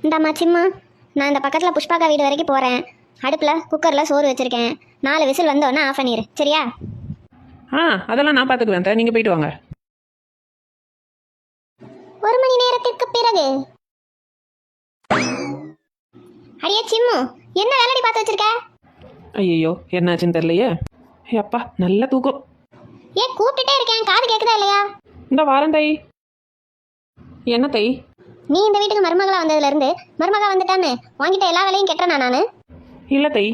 இந்தாம்மா சிம்மா, நான் இந்த பக்கத்தில் புஷ்பாக்கா வீடு வரைக்கும் போகிறேன். அடுப்பில் குக்கரில் சோறு வச்சுருக்கேன். 4 விசில் வந்தோடனே ஆஃப் பண்ணிடு, சரியா? அதெல்லாம் நான் பார்த்துக்குவேன். நீங்கள் போயிட்டு வாங்க. 1 மணி நேரத்திற்கு பிறகு. அடியே சிம்மு, என்ன வேலைடி பார்த்து வச்சிருக்க? ஐயோ என்னாச்சுன்னு தெரியலையே. அப்பா நல்ல தூக்கம். ஏன் கூப்பிட்டுட்டே இருக்கேன், காது கேட்குதா இல்லையா? இந்த வாரம் தை. என்ன தை? நீ இந்த வீட்டுக்கு மருமகளா வந்ததுலேருந்து மருமகா வந்துட்டான்னு வாங்கிட்ட எல்லா வேலையும் கெட்டுறேனா நான்? இல்லை தை.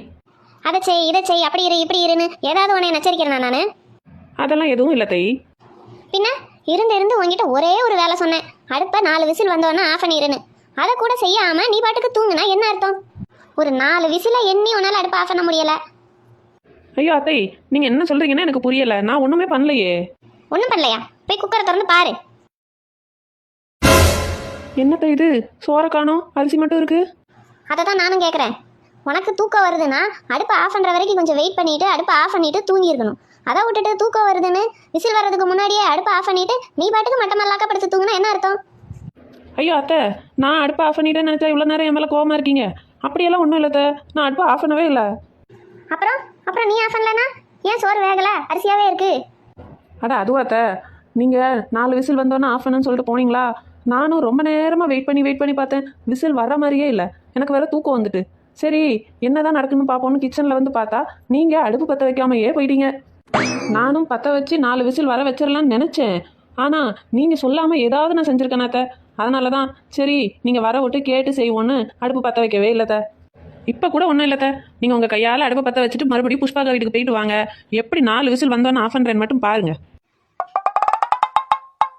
அதை செய் இதை செய் அப்படி இரு இப்படி இருன்னு ஏதாவது உன்னை நச்சரிக்கிறேனா நான்? அதெல்லாம் எதுவும் இல்லை தை. பின்ன இருந்து இருந்து உங்ககிட்ட ஒரே ஒரு வேலை சொன்னேன், அடுப்பை 4 விசில் வந்தோன்னா ஆஃப் பண்ணிடுன்னு. அதை கூட செய்யாம நீ பாட்டுக்கு தூங்குனா என்ன அர்த்தம்? ஒரு 4 விசில எண்ணி உன்னால அடுப்பை ஆஃப் பண்ண முடியல. ஐயோ அத்தை, நீங்கள் என்ன சொல்கிறீங்கன்னு எனக்கு புரியலை. நான் ஒன்றுமே பண்ணலையே. ஒன்றும் பண்ணலையா? போய் குக்கரை திறந்து பாரு. என்னத்த இது, சோறை காணோம், அரிசி மட்டும் இருக்கு. அதை தான் நானும் கேட்குறேன். உனக்கு தூக்கம் வருதுன்னா அடுப்பை ஆஃப் பண்ணுற வரைக்கும் கொஞ்சம் வெயிட் பண்ணிட்டு அடுப்பை ஆஃப் பண்ணிட்டு தூங்கி இருக்கணும். அதை விட்டுட்டு தூக்கம் வருதுன்னு விசில் வர்றதுக்கு முன்னாடியே அடுப்பை ஆஃப் பண்ணிட்டு நீ பாட்டுக்கு மட்டமல்லாக்க படுத்து தூங்கினா என்ன அர்த்தம்? ஐயோ அத்தை, நான் அடுப்பை ஆஃப் பண்ணிட்டேன்னு நினச்சா இவ்வளோ நேரம் என் மேலே கோவமாக இருக்கீங்க. அப்படியெல்லாம் ஒன்றும் இல்லை அத்தை, நான் அடுப்பை ஆஃப் பண்ணவே இல்லை. அப்புறம் நீ ஆஃப் பண்ணலன்னா ஏன் சோறு வேகலை, அரிசியாகவே இருக்கு? அதுவா அத்தை, நீங்கள் 4 விசில் வந்தோன்னே ஆஃப் பண்ணுன்னு சொல்லிட்டு போனீங்களா? நானும் ரொம்ப நேரமாக வெயிட் பண்ணி பார்த்தேன். விசில் வர மாதிரியே இல்லை. எனக்கு வேறு தூக்கம் வந்துட்டு, சரி என்னதான் நடக்குன்னு பார்ப்போன்னு கிச்சனில் வந்து பார்த்தா நீங்கள் அடுப்பு பற்ற வைக்காமையே போயிட்டீங்க. நானும் பற்ற வச்சு 4 விசில் வர வச்சிடலான்னு நினச்சேன். ஆனால் நீங்கள் சொல்லாமல் ஏதாவது நான் செஞ்சுருக்கேன் அத்தை. அதனால தான் சரி நீங்கள் வர விட்டு கேட்டு செய்வோன்னு அடுப்பு பற்ற வைக்கவே இல்லைத்த. இப்போ கூட ஒன்றும் இல்லைத்த, நீங்கள் உங்கள் கையால் அடுப்பை பற்ற வச்சுட்டு மறுபடியும் புஷ்பாக்கா வீட்டுக்கு போயிட்டு வாங்க. எப்படி 4 விசில் வந்தோன்னு ஆஃப் பண்ணுறேன்னு மட்டும் பாருங்கள்.